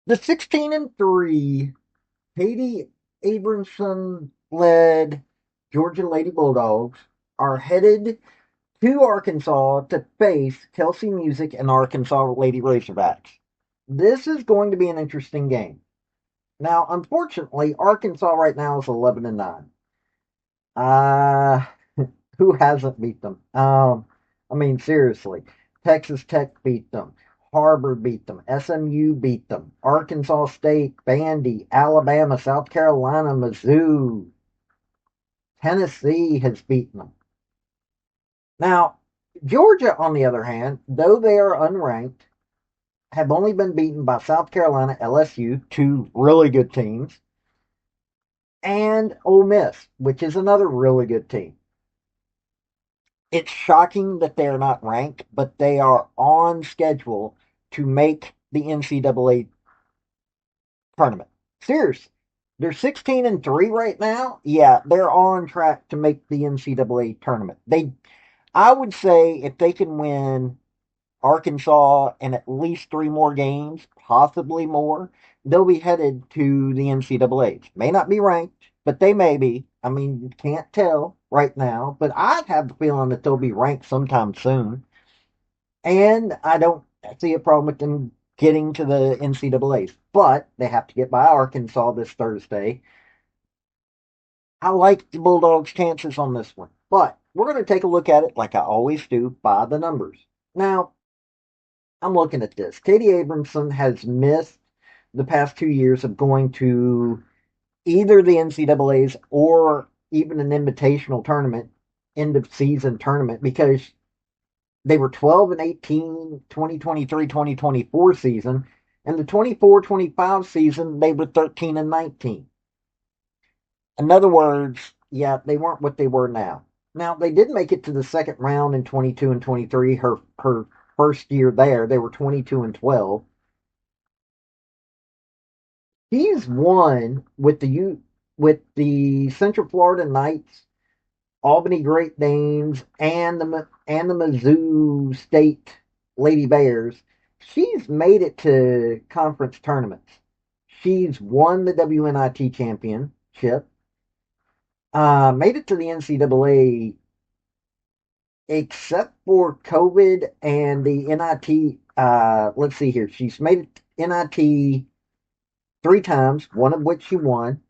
The 16-3 Katie Abrahamson led Georgia Lady Bulldogs are headed to Arkansas to face Kelsi Musick and Arkansas Lady Razorbacks. This is going to be an interesting game. Now, unfortunately, Arkansas right now is 11-9. Uh, who hasn't beat them? I mean, seriously. Texas Tech beat them. Harvard beat them. SMU beat them. Arkansas State, Vandy, Alabama, South Carolina, Mizzou, Tennessee has beaten them. Now, Georgia, on the other hand, though they are unranked, have only been beaten by South Carolina, LSU, two really good teams, and Ole Miss, which is another really good team. It's shocking that they are not ranked, but they are on schedule to make the NCAA tournament. Seriously. They're 16-3 right now. Yeah, they're on track to make the NCAA tournament. I would say if they can win Arkansas in at least three more games, possibly more, they'll be headed to the NCAAs. May not be ranked, but they may be. I mean, you can't tell right now, but I have the feeling that they'll be ranked sometime soon. And I don't see a problem with them getting to the NCAAs, but they have to get by Arkansas this Thursday. I like the Bulldogs' chances on this one, but we're going to take a look at it like I always do by the numbers. Now, I'm looking at this. Katie Abrahamson has missed the past 2 years of going to either the NCAAs or even an invitational tournament, end of season tournament, because they were 12-18 2023-2024 season, and the 24-25 season they were 13-19. In other words, yeah, they weren't what they were now. Now they did make it to the second round in 22 and 23. Her first year there, they were 22-12. He's won with the Central Florida Knights, Albany Great Danes, and the Mizzou State Lady Bears. She's made it to conference tournaments. She's won the WNIT championship. Made it to the NCAA, except for COVID and the NIT. Let's see here. She's made it to NIT three times, one of which she won.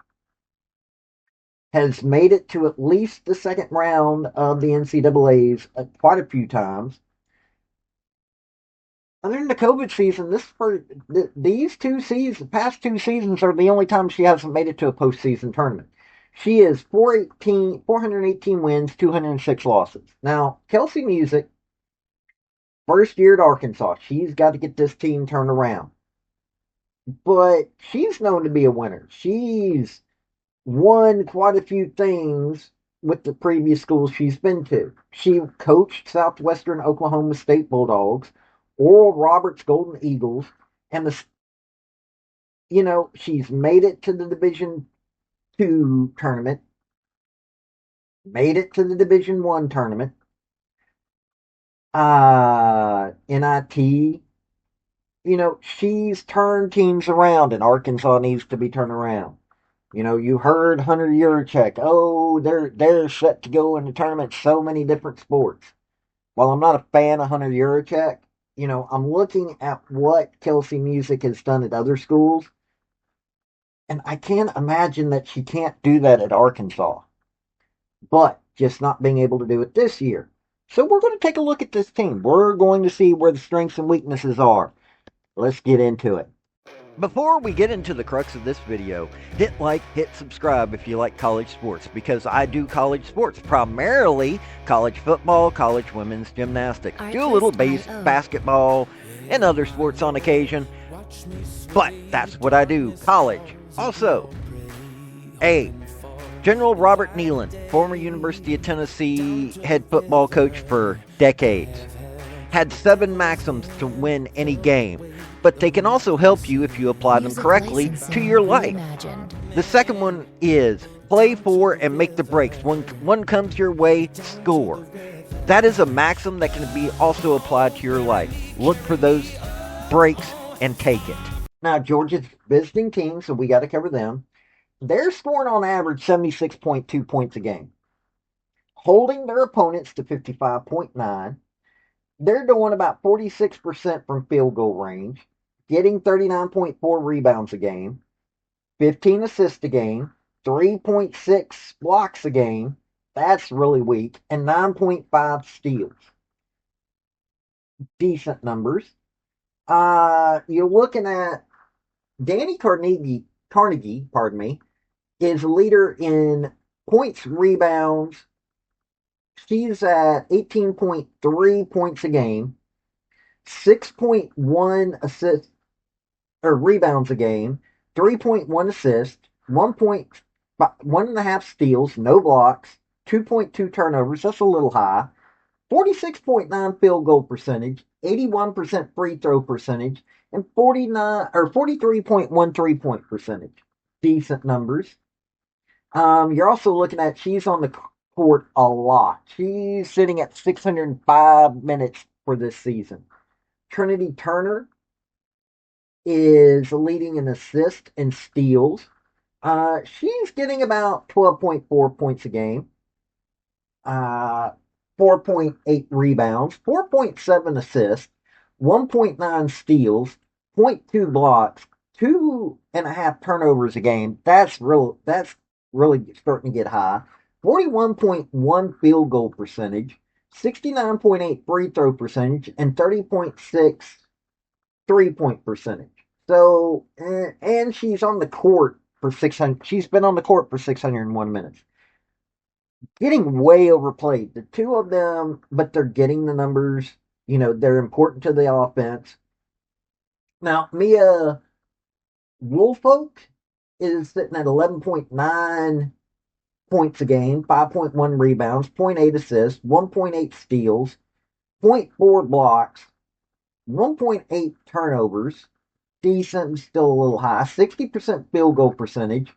Has made it to at least the second round of the NCAA's quite a few times. Other than the COVID season, these past two seasons are the only time she hasn't made it to a postseason tournament. She is 418 wins, 206 losses. Now, Kelsi Musick, first year at Arkansas, she's got to get this team turned around. But she's known to be a winner. She's won quite a few things with the previous schools she's been to. She coached Southwestern Oklahoma State Bulldogs, Oral Roberts Golden Eagles, and she's made it to the Division II tournament, made it to the Division I tournament, NIT. She's turned teams around, and Arkansas needs to be turned around. You heard Hunter Yurchek. Oh, they're set to go in the tournament. So many different sports. While I'm not a fan of Hunter Yurchek, I'm looking at what Kelsi Musick has done at other schools, and I can't imagine that she can't do that at Arkansas. But just not being able to do it this year. So we're going to take a look at this team. We're going to see where the strengths and weaknesses are. Let's get into it. Before we get into the crux of this video, hit like, hit subscribe if you like college sports, because I do college sports, primarily college football, college women's gymnastics, do a little basketball and other sports on occasion, but that's what I do, college. Also, General Robert Neyland, former University of Tennessee head football coach for decades, had 7 maxims to win any game, but they can also help you if you apply them correctly to your life. The second one is play for and make the breaks. When one comes your way, score. That is a maxim that can be also applied to your life. Look for those breaks and take it. Now, Georgia's visiting team, so we got to cover them. They're scoring on average 76.2 points a game, holding their opponents to 55.9. They're doing about 46% from field goal range, getting 39.4 rebounds a game, 15 assists a game, 3.6 blocks a game. That's really weak. And 9.5 steals. Decent numbers. You're looking at Danny Carnegie, pardon me, is leader in points, rebounds. She's at 18.3 points a game, 6.1 assists or rebounds a game, 3.1 assists, 1.5 steals, no blocks, 2.2 turnovers. That's a little high. 46.9 field goal percentage, 81% free throw percentage, and 43.1 3-point percentage. Decent numbers. You're also looking at she's on the court a lot. She's sitting at 605 minutes for this season. Trinity Turner is leading in assists and steals. She's getting about 12.4 points a game, 4.8 rebounds, 4.7 assists, 1.9 steals, zero point 0.2 blocks, 2.5 turnovers a game. That's real. That's really starting to get high. 41.1 field goal percentage, 69.8 free throw percentage, and 30.6 3-point percentage. So, and she's on the court for 600. She's been on the court for 601 minutes. Getting way overplayed. The two of them, but they're getting the numbers. They're important to the offense. Now, Mia Woolfolk is sitting at 11.9 points a game, 5.1 rebounds, zero point 0.8 assists, 1.8 steals, 0.4 blocks, 1.8 turnovers. Decent, still a little high. 60% field goal percentage,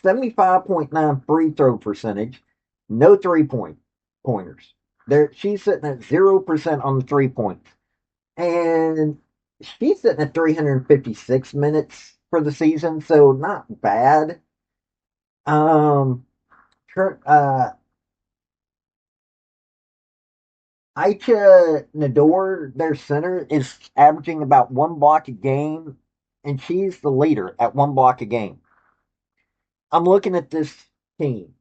75.9 free throw percentage, no 3-pointers. She's sitting at 0% on the 3 points. And she's sitting at 356 minutes for the season, so not bad. Um, Aicha Nador, their center, is averaging about 1 block a game, and she's the leader at 1 block a game. I'm looking at this team.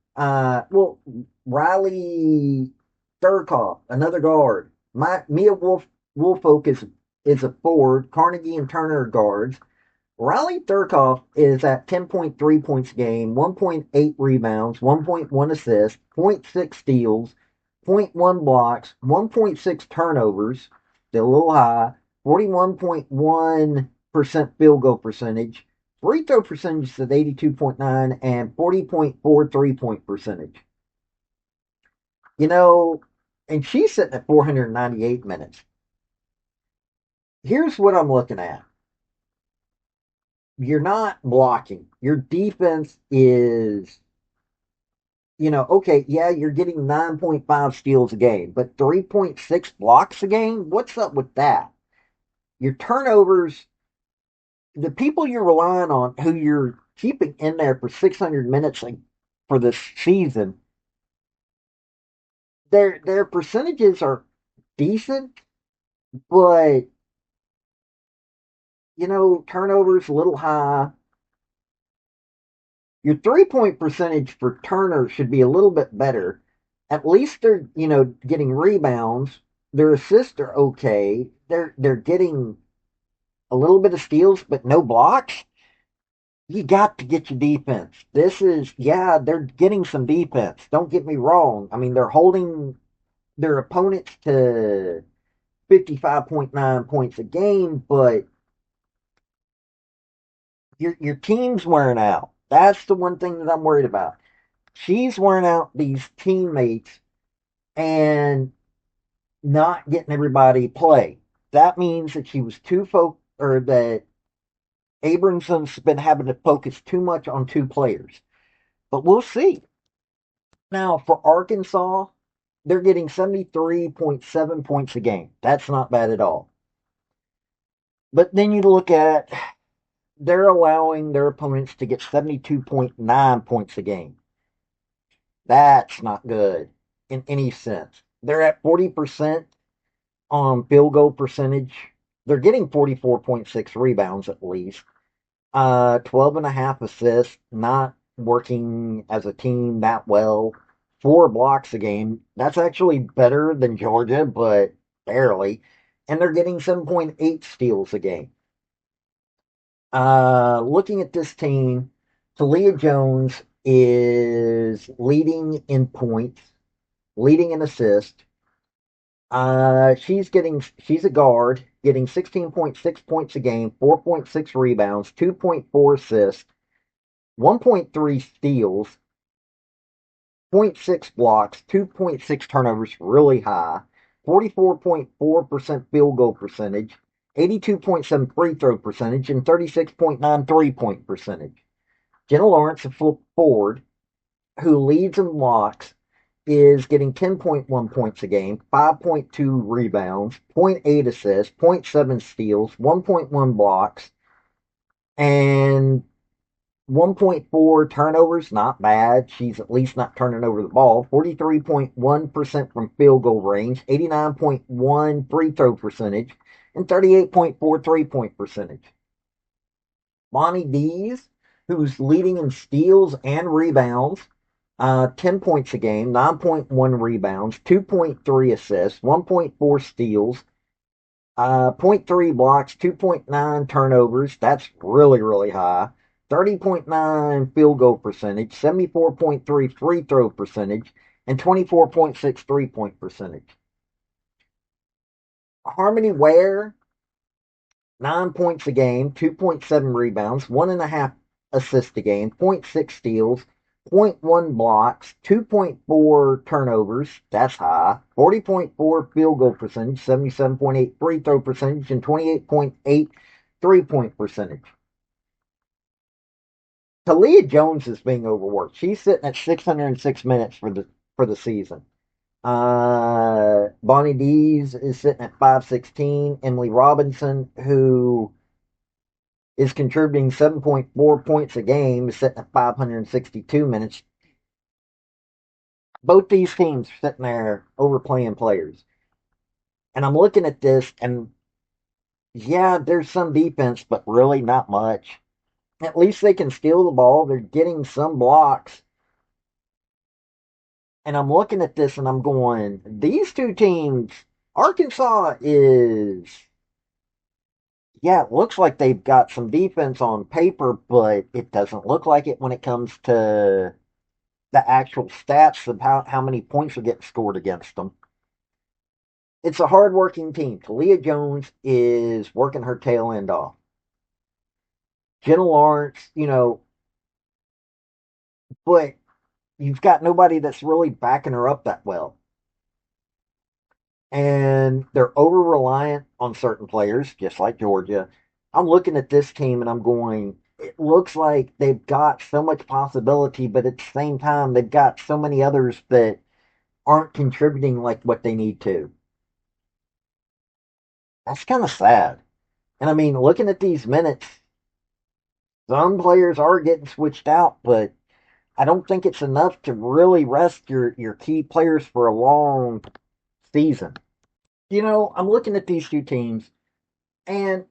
Riley Thurkoff, another guard. Mia Woolfolk is a forward. Carnegie and Turner are guards. Riley Thurkoff is at 10.3 points a game, 1.8 rebounds, 1.1 assists, zero point 0.6 steals, zero point 0.1 blocks, 1.6 turnovers, still a little high, 41.1% field goal percentage, free throw percentage is at 82.9, and 40.4 3-point percentage. And she's sitting at 498 minutes. Here's what I'm looking at. You're not blocking. Your defense is, okay, yeah, you're getting 9.5 steals a game, but 3.6 blocks a game? What's up with that? Your turnovers, the people you're relying on, who you're keeping in there for 600 minutes for this season, their percentages are decent, but turnovers a little high. Your 3-point percentage for Turner should be a little bit better. At least they're, getting rebounds. Their assists are okay. They're getting a little bit of steals, but no blocks. You got to get your defense. They're getting some defense. Don't get me wrong. I mean, they're holding their opponents to 55.9 points a game, but your team's wearing out. That's the one thing that I'm worried about. She's wearing out these teammates and not getting everybody play. That means that she was or that Abramson's been having to focus too much on two players. But we'll see. Now, for Arkansas, they're getting 73.7 points a game. That's not bad at all. But then you look at they're allowing their opponents to get 72.9 points a game. That's not good in any sense. They're at 40% on field goal percentage. They're getting 44.6 rebounds at least. 12 and a half assists, not working as a team that well. 4 blocks a game. That's actually better than Georgia, but barely. And they're getting 7.8 steals a game. Looking at this team, Talia Jones is leading in points, leading in assists. She's a guard, getting 16.6 points a game, 4.6 rebounds, 2.4 assists, 1.3 steals, zero point 0.6 blocks, 2.6 turnovers, really high, 44.4% field goal percentage, 82.7 free throw percentage, and 36.9 3-point percentage. Jenna Lawrence, a full forward, who leads in blocks, is getting 10.1 points a game, 5.2 rebounds, zero point 0.8 assists, zero point 0.7 steals, 1.1 blocks, and 1.4 turnovers. Not bad. She's at least not turning over the ball. 43.1% from field goal range, 89.1 free throw percentage, and 38.4 3-point percentage. Bonnie Dees, who's leading in steals and rebounds, 10 points a game, 9.1 rebounds, 2.3 assists, 1.4 steals, zero point 0.3 blocks, 2.9 turnovers. That's really, really high. 30.9 field goal percentage, 74.3 free throw percentage, and 24.6 3-point percentage. Harmony Ware, 9 points a game, 2.7 rebounds, 1.5 assists a game, zero point 0.6 steals, zero point 0.1 blocks, 2.4 turnovers, that's high, 40.4 field goal percentage, 77.8 free throw percentage, and 28.8 3-point percentage. Talia Jones is being overworked. She's sitting at 606 minutes for the season. Bonnie Dees is sitting at 516. Emily Robinson, who is contributing 7.4 points a game, is sitting at 562 minutes. Both these teams are sitting there overplaying players. And I'm looking at this, and yeah, there's some defense, but really not much. At least they can steal the ball. They're getting some blocks. And I'm looking at this and I'm going, these two teams, Arkansas is, yeah, it looks like they've got some defense on paper, but it doesn't look like it when it comes to the actual stats of how many points are getting scored against them. It's a hardworking team. Talia Jones is working her tail end off. Jenna Lawrence, but you've got nobody that's really backing her up that well. And they're over reliant on certain players, just like Georgia. I'm looking at this team and I'm going, it looks like they've got so much possibility, but at the same time, they've got so many others that aren't contributing like what they need to. That's kind of sad. And I mean, looking at these minutes, some players are getting switched out, but I don't think it's enough to really rest your key players for a long season. I'm looking at these two teams, and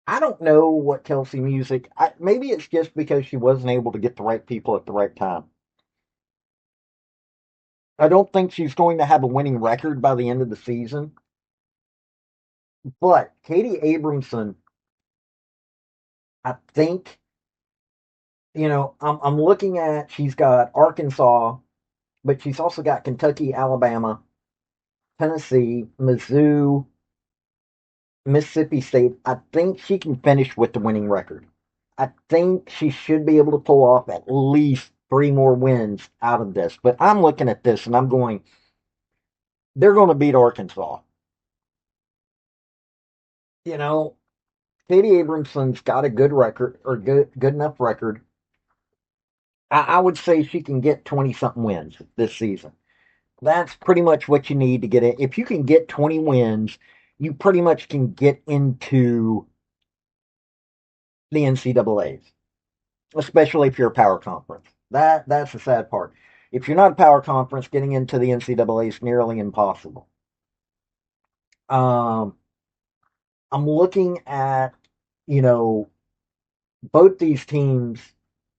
I don't know what Kelsi Musick. Maybe it's just because she wasn't able to get the right people at the right time. I don't think she's going to have a winning record by the end of the season. But Katie Abrahamson, I think, I'm looking at. She's got Arkansas, but she's also got Kentucky, Alabama, Tennessee, Mizzou, Mississippi State. I think she can finish with the winning record. I think she should be able to pull off at least 3 more wins out of this. But I'm looking at this and I'm going, they're going to beat Arkansas. You know, Katie Abramson's got a good record or good enough record. I would say she can get 20 something wins this season. That's pretty much what you need to get it. If you can get 20 wins, you pretty much can get into the NCAAs, especially if you're a power conference. That's the sad part. If you're not a power conference, getting into the NCAA is nearly impossible. Um, I'm looking at, you know, both these teams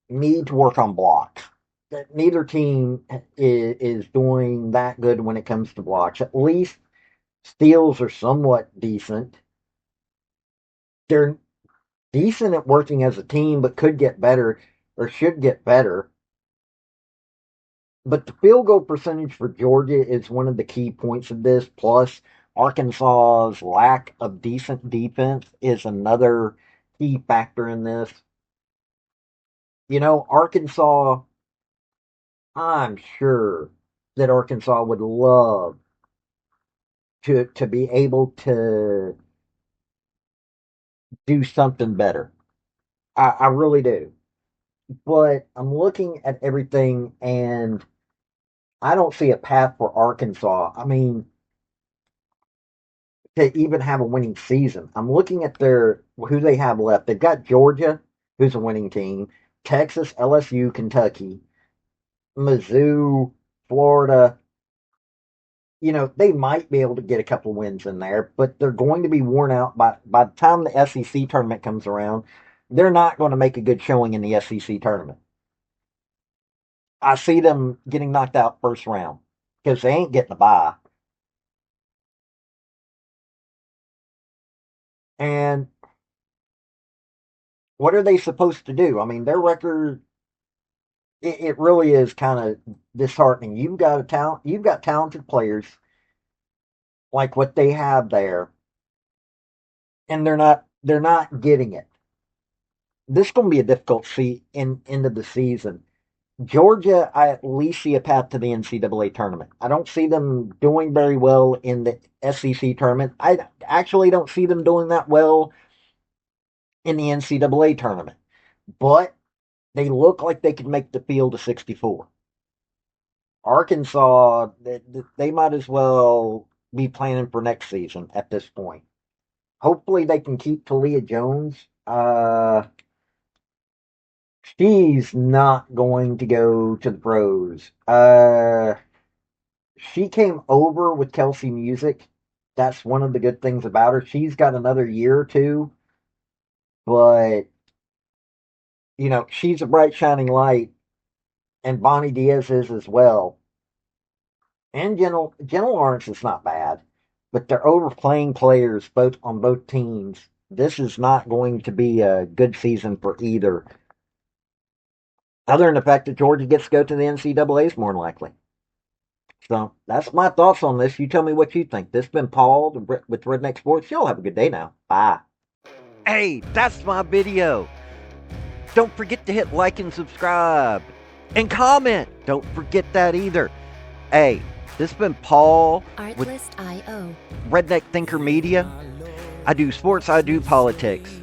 need to work on blocks. That neither team is doing that good when it comes to blocks. At least steals are somewhat decent. They're decent at working as a team, but could get better or should get better. But the field goal percentage for Georgia is one of the key points of this. Plus, Arkansas's lack of decent defense is another key factor in this. You know, Arkansas, I'm sure that Arkansas would love to be able to do something better. I really do. But I'm looking at everything and I don't see a path for Arkansas. I mean, to even have a winning season. I'm looking at their who they have left. They've got Georgia, who's a winning team, Texas, LSU, Kentucky, Mizzou, Florida. You know, they might be able to get a couple wins in there, but they're going to be worn out by the time the SEC tournament comes around. They're not going to make a good showing in the SEC tournament. I see them getting knocked out first round because they ain't getting a bye. And what are they supposed to do? I mean, their record, it really is kind of disheartening. You've got talented players like what they have there, and they're not getting it. This is going to be a difficult end of the season. Georgia, I at least see a path to the NCAA tournament. I don't see them doing very well in the SEC tournament. I actually don't see them doing that well in the NCAA tournament, but they look like they could make the field of 64. Arkansas, they might as well be planning for next season at this point. Hopefully, they can keep Talia Jones. She's not going to go to the pros. She came over with Kelsi Musick. That's one of the good things about her. She's got another year or two, but you know she's a bright shining light, and Bonnie Diaz is as well. And Gentle Lawrence is not bad, but they're overplaying players both on both teams. This is not going to be a good season for either. Other than the fact that Georgia gets to go to the NCAAs more than likely. So that's my thoughts on this. You tell me what you think. This has been Paul with Redneck Sports. Y'all have a good day now. Bye. Hey, that's my video. Don't forget to hit like and subscribe. And comment. Don't forget that either. Hey, this has been Paul with Artlist.io. Redneck Thinker Media. I do sports, I do politics.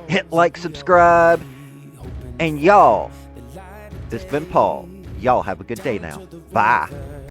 Hit like, subscribe, and y'all, this has been Paul. Y'all have a good day now. Bye.